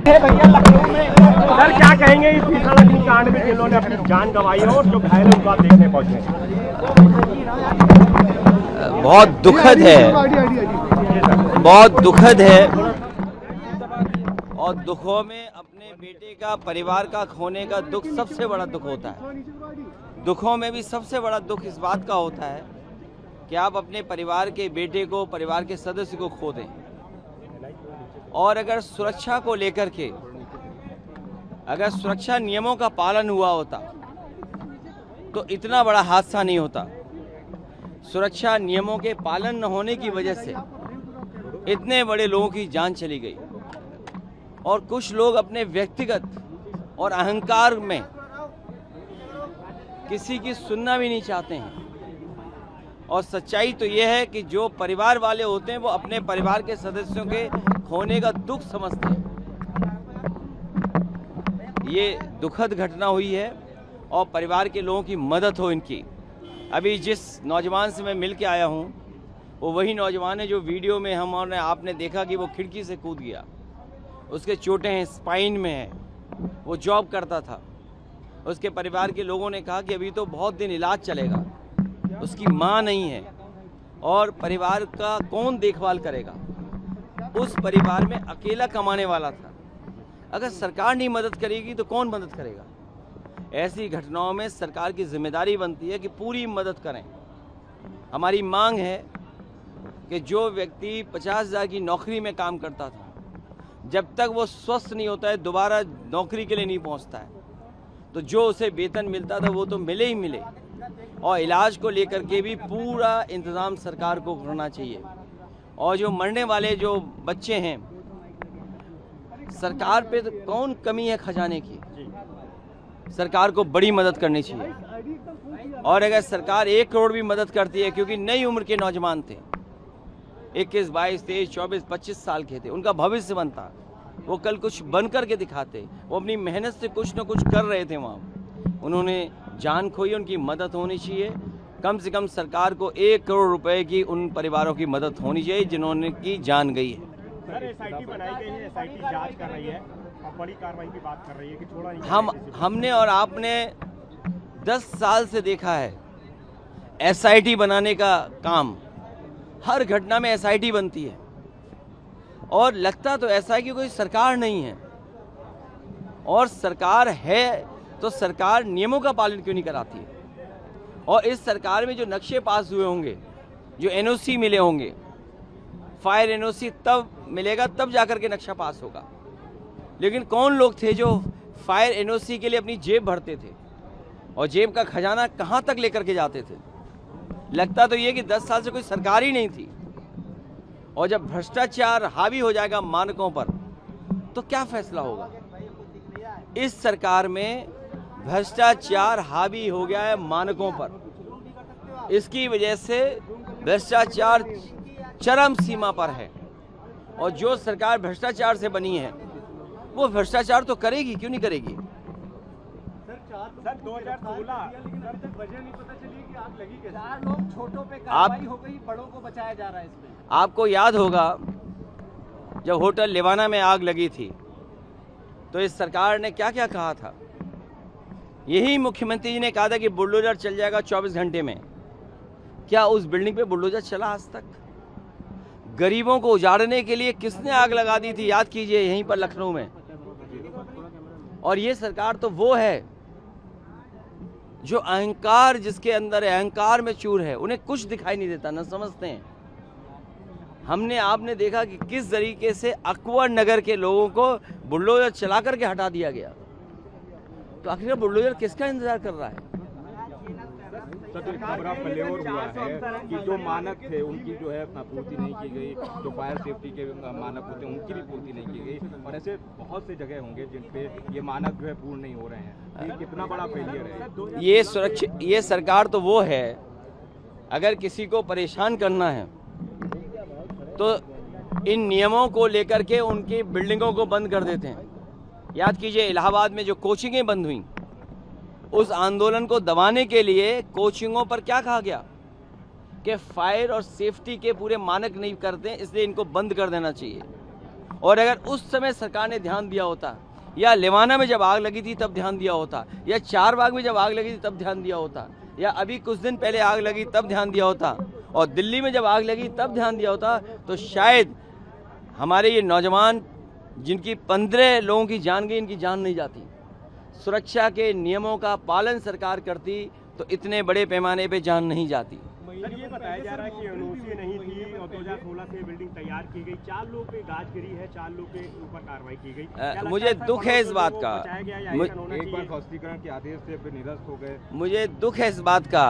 भैया लखनऊ में सर क्या कहेंगे इस भीषण अग्निकांड में जिन्होंने अपनी जान गंवाई है और जो घायल उनको आप देखने पहुंचे? बहुत दुखद है, बहुत दुखद है। और दुखों में अपने बेटे का, परिवार का खोने का दुख सबसे बड़ा दुख होता है। दुखों में भी सबसे बड़ा दुख इस बात का होता है कि आप अपने परिवार के बेटे को, परिवार के सदस्य को खो दें। और अगर सुरक्षा को लेकर के, अगर सुरक्षा नियमों का पालन हुआ होता तो इतना बड़ा हादसा नहीं होता। सुरक्षा नियमों के पालन न होने की वजह से इतने बड़े लोगों की जान चली गई। और कुछ लोग अपने व्यक्तिगत और अहंकार में किसी की सुनना भी नहीं चाहते हैं। और सच्चाई तो यह है कि जो परिवार वाले होते हैं वो अपने परिवार के सदस्यों के खोने का दुख समझते हैं। ये दुखद घटना हुई है और परिवार के लोगों की मदद हो इनकी। अभी जिस नौजवान से मैं मिल के आया हूँ वो वही नौजवान है जो वीडियो में हमने आपने देखा कि वो खिड़की से कूद गया। उसके चोटें हैं, स्पाइन में है, वो जॉब करता था। उसके परिवार के लोगों ने कहा कि अभी तो बहुत दिन इलाज चलेगा, उसकी माँ नहीं है और परिवार का कौन देखभाल करेगा। उस परिवार में अकेला कमाने वाला था। अगर सरकार नहीं मदद करेगी तो कौन मदद करेगा? ऐसी घटनाओं में सरकार की जिम्मेदारी बनती है कि पूरी मदद करें। हमारी मांग है कि जो व्यक्ति 50,000 की नौकरी में काम करता था, जब तक वो स्वस्थ नहीं होता है, दोबारा नौकरी के लिए नहीं पहुंचता है, तो जो उसे वेतन मिलता था वो तो मिले ही मिले। और इलाज को लेकर के भी पूरा इंतज़ाम सरकार को करना चाहिए। और जो मरने वाले जो बच्चे हैं, सरकार पे तो कौन कमी है खजाने की? सरकार को बड़ी मदद करनी चाहिए। और अगर सरकार 1 करोड़ भी मदद करती है, क्योंकि नई उम्र के नौजवान थे, 21, 22, 23, 24, 25 साल के थे, उनका भविष्य बनता, वो कल कुछ बन कर के दिखाते। वो अपनी मेहनत से कुछ न कुछ कर रहे थे वहाँ, उन्होंने जान खोई। उनकी मदद होनी चाहिए। कम से कम सरकार को 1 करोड़ रुपए की उन परिवारों की मदद होनी चाहिए जिन्होंने की जान गई है। सर एसआईटी बनाई गई है, एसआईटी जांच कर रही है और बड़ी कार्रवाई की बात कर रही है कि छोड़ा नहीं। हमने और आपने 10 साल से देखा है एसआईटी बनाने का काम। हर घटना में एसआईटी बनती है और लगता तो ऐसा है कि कोई सरकार नहीं है। और सरकार है तो सरकार नियमों का पालन क्यों नहीं कराती है? और इस सरकार में जो नक्शे पास हुए होंगे, जो एनओसी मिले होंगे, फायर एनओसी तब मिलेगा तब जाकर के नक्शा पास होगा। लेकिन कौन लोग थे जो फायर एनओसी के लिए अपनी जेब भरते थे और जेब का खजाना कहां तक लेकर के जाते थे? लगता तो ये कि 10 साल से कोई सरकार ही नहीं थी। और जब भ्रष्टाचार हावी हो जाएगा मानकों पर तो क्या फैसला होगा? इस सरकार में भ्रष्टाचार हावी हो गया है मानकों पर। इसकी वजह से भ्रष्टाचार चरम सीमा पर है। और जो सरकार भ्रष्टाचार से बनी है वो भ्रष्टाचार तो करेगी, क्यों नहीं करेगी? सर 2016 वजह नहीं पता चली कि आग लगी कैसे? 4 लोग छोटों पे कार्रवाई हो गई, बड़ों को बचाया जा रहा है इसमें। आपको याद होगा जब होटल लेवाना में आग लगी थी तो इस सरकार ने क्या क्या कहा था? यही मुख्यमंत्री जी ने कहा था कि बुलडोजर चल जाएगा 24 घंटे में। क्या उस बिल्डिंग पे बुलडोजर चला आज तक? गरीबों को उजाड़ने के लिए किसने आग लगा दी थी? याद कीजिए, यहीं पर लखनऊ में। और ये सरकार तो वो है जो अहंकार जिसके अंदर है, अहंकार में चूर है, उन्हें कुछ दिखाई नहीं देता, न समझते हैं। हमने आपने देखा कि किस तरीके से अकबर नगर के लोगों को बुलडोजर चला करके हटा दिया गया। तो आखिर बुलडोजर किसका इंतजार कर रहा है? खबरा फलेवर हुआ है कि जो मानक थे उनकी जो है पूर्ति नहीं की गई, जो फायर सेफ्टी के मानक होते हैं उनकी भी पूर्ति नहीं की गई। और ऐसे बहुत से जगह होंगे जिन पे ये मानक जो है पूर्ण नहीं हो रहे हैं। ये कितना बड़ा फेलियर है? ये सरकार तो वो है, अगर किसी को परेशान करना है तो इन नियमों को लेकर के उनकी बिल्डिंगों को बंद कर देते हैं। याद कीजिए, इलाहाबाद में जो कोचिंगें बंद हुई, उस आंदोलन को दबाने के लिए कोचिंगों पर क्या कहा गया कि फायर और सेफ्टी के पूरे मानक नहीं करते, इसलिए इनको बंद कर देना चाहिए। और अगर उस समय सरकार ने ध्यान दिया होता, या लेवाना में जब आग लगी थी तब ध्यान दिया होता, या चारबाग में जब आग लगी थी तब ध्यान दिया होता, या अभी कुछ दिन पहले आग लगी तब ध्यान दिया होता, और दिल्ली में जब आग लगी तब ध्यान दिया होता, तो शायद हमारे ये नौजवान जिनकी 15 लोगों की जान गई, इनकी जान नहीं जाती। सुरक्षा के नियमों का पालन सरकार करती तो इतने बड़े पैमाने पे जान नहीं जाती। सर, ये बताया जा रहा है कि एनओसी नहीं थी और 2016 से बिल्डिंग तैयार की गई, 4 लोग पे गाज गिरी है, 4 लोग के ऊपर कार्रवाई की गई। मुझे दुख है इस बात का, एक बार ध्वस्तीकरण के आदेश से फिर निरस्त हो गए। मुझे दुख है इस बात का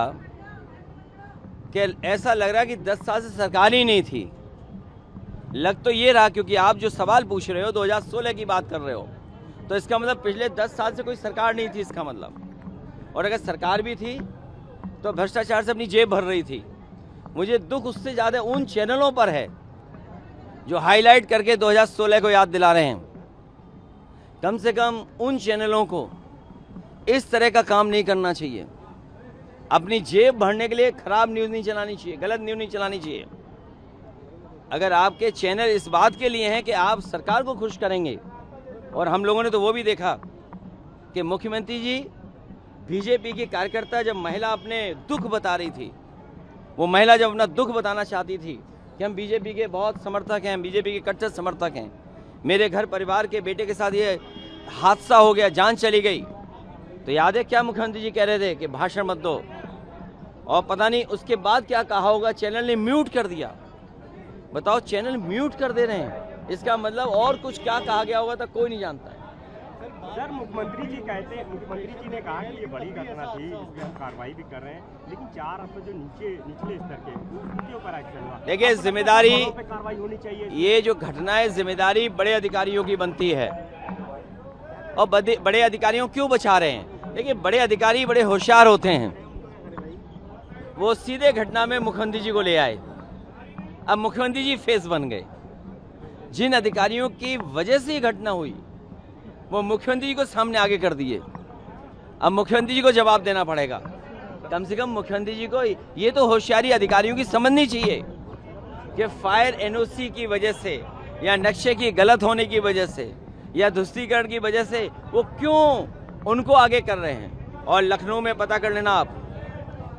कि ऐसा लग रहा है कि 10 साल से सरकार ही नहीं थी। लग तो ये रहा, क्योंकि आप जो सवाल पूछ रहे हो 2016 की बात कर रहे हो, तो इसका मतलब पिछले 10 साल से कोई सरकार नहीं थी इसका मतलब। और अगर सरकार भी थी तो भ्रष्टाचार से अपनी जेब भर रही थी। मुझे दुख उससे ज़्यादा उन चैनलों पर है जो हाईलाइट करके 2016 को याद दिला रहे हैं। कम से कम उन चैनलों को इस तरह का काम नहीं करना चाहिए। अपनी जेब भरने के लिए खराब न्यूज़ नहीं चलानी चाहिए, गलत न्यूज़ नहीं चलानी चाहिए। अगर आपके चैनल इस बात के लिए हैं कि आप सरकार को खुश करेंगे, और हम लोगों ने तो वो भी देखा कि मुख्यमंत्री जी बीजेपी की कार्यकर्ता जब महिला अपने दुख बता रही थी, वो महिला जब अपना दुख बताना चाहती थी कि हम बीजेपी के बहुत समर्थक हैं, बीजेपी के कट्टर समर्थक हैं, मेरे घर परिवार के बेटे के साथ ये हादसा हो गया, जान चली गई, तो याद है क्या मुख्यमंत्री जी कह रहे थे कि भाषण मत दो, और पता नहीं उसके बाद क्या कहा होगा, चैनल ने म्यूट कर दिया। बताओ, चैनल म्यूट कर दे रहे हैं, इसका मतलब और कुछ क्या कहा गया होगा तो कोई नहीं जानता है। सर, मुख्यमंत्री जी ने कहा कि ये बड़ी घटना थी, इस पर हम कार्रवाई भी कर रहे हैं, लेकिन 4 अफसर जो निचले स्तर के, उनके ऊपर एक्शन हुआ। देखिए, जिम्मेदारी पे कार्रवाई होनी चाहिए। ये जो घटना है, जिम्मेदारी बड़े अधिकारियों की बनती है, और बड़े अधिकारियों क्यों बचा रहे हैं? देखिए, बड़े अधिकारी बड़े होशियार होते हैं, वो सीधे घटना में मुख्यमंत्री जी को ले आए। अब मुख्यमंत्री जी फेस बन गए। जिन अधिकारियों की वजह से ये घटना हुई वो मुख्यमंत्री जी को सामने आगे कर दिए। अब मुख्यमंत्री जी को जवाब देना पड़ेगा। कम से कम मुख्यमंत्री जी को ये तो होशियारी अधिकारियों की समझनी चाहिए कि फायर एनओसी की वजह से, या नक्शे की गलत होने की वजह से, या ध्वस्तीकरण की वजह से वो क्यों उनको आगे कर रहे हैं। और लखनऊ में पता कर लेना आप,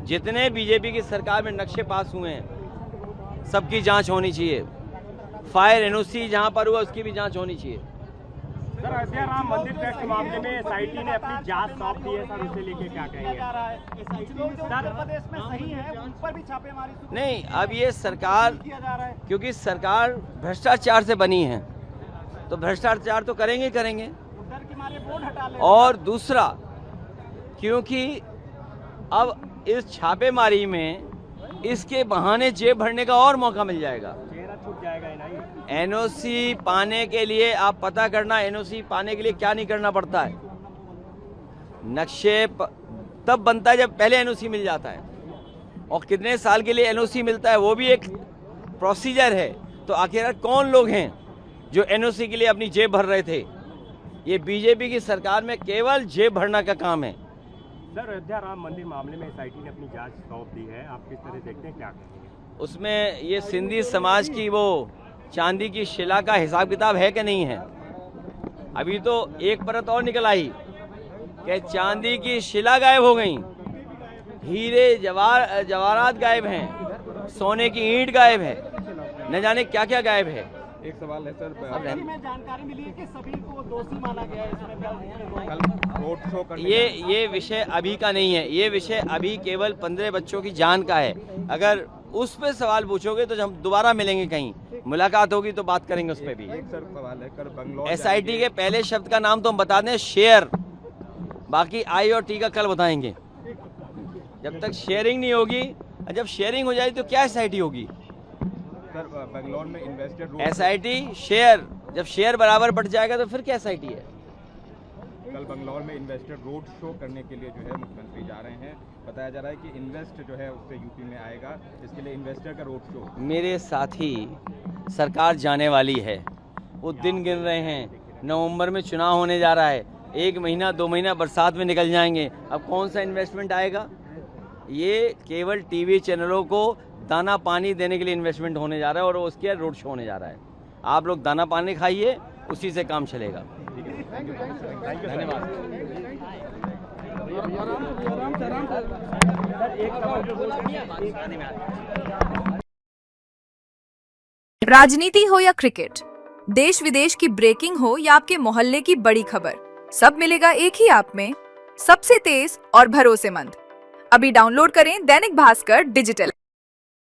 जितने बीजेपी की सरकार में नक्शे पास हुए हैं सबकी जांच होनी चाहिए। फायर एनओसी जहां पर हुआ उसकी भी जांच होनी चाहिए। सर, अयोध्या राम मंदिर ट्रस्ट मामले में एसआईटी ने अपनी जांच सौंप दी है, सर उसे लेके क्या कहेंगे? प्रदेश में सही है, उन पर भी छापेमारी नहीं, अब ये सरकार, क्योंकि सरकार भ्रष्टाचार से बनी है तो भ्रष्टाचार तो करेंगे करेंगे। और दूसरा, क्योंकि अब इस छापेमारी में इसके बहाने जेब भरने का और मौका मिल जाएगा। चेहरा छूट जाएगा। एनओसी पाने के लिए आप पता करना, एनओसी पाने के लिए क्या नहीं करना पड़ता है। नक्शे तब बनता है जब पहले एनओसी मिल जाता है, और कितने साल के लिए एनओसी मिलता है वो भी एक प्रोसीजर है। तो आखिर कौन लोग हैं जो एनओसी के लिए अपनी जेब भर रहे थे? ये बीजेपी की सरकार में केवल जेब भरना का काम है। सर, अयोध्या राम मंदिर मामले में एसआईटी ने अपनी जांच सौंप दी है, आप किस तरह देखते हैं, क्या कहेंगे? उसमें ये सिंधी समाज की वो चांदी की शिला का हिसाब किताब है कि नहीं है? अभी तो एक परत और निकल आई कि चांदी की शिला गायब हो गई, हीरे जवाहरात गायब हैं, सोने की ईंट गायब है, न जाने क्या क्या गायब है। एक सवाल है सर, में जानकारी मिली है कि सभी को दोषी माना गया है इसमें। कल रोड शो करने ये विषय अभी का नहीं है, ये विषय अभी केवल 15 बच्चों की जान का है। अगर उस पे सवाल पूछोगे तो हम दोबारा मिलेंगे, कहीं मुलाकात होगी तो बात करेंगे उस पर भी। एक सर सवाल है, कल बंगलौर एसआईटी के पहले शब्द का नाम तो हम बता दें, शेयर। बाकी आई और टी का कल बताएंगे। जब तक शेयरिंग नहीं होगी, जब शेयरिंग हो जाएगी तो क्या एसआईटी होगी? सर, बंगलौर में इन्वेस्टेड एसआईटी शेयर, जब शेयर बराबर बढ़ जाएगा तो फिर क्या एसआईटी है? कल बंगलौर में इन्वेस्टेड रोड शो करने के लिए जो है मुख्यमंत्री जा रहे हैं। बताया जा रहा है कि इन्वेस्ट जो है उससे यूपी में आएगा, इसके लिए इन्वेस्टर का रोड शो। मेरे साथी सरकार जाने वाली है, वो दिन गिन रहे हैं। नवंबर में चुनाव होने जा रहा है, 1 महीना 2 महीना बरसात में निकल जाएंगे। अब कौन सा इन्वेस्टमेंट आएगा? ये केवल टीवी चैनलों को दाना पानी देने के लिए इन्वेस्टमेंट होने जा रहा है, और उसके रोड शो होने जा रहा है। आप लोग दाना पानी खाइए, उसी से काम चलेगा। धन्यवाद। राजनीति हो या क्रिकेट, देश विदेश की ब्रेकिंग हो या आपके मोहल्ले की बड़ी खबर, सब मिलेगा एक ही ऐप में, सबसे तेज और भरोसेमंद। अभी डाउनलोड करें दैनिक भास्कर डिजिटल।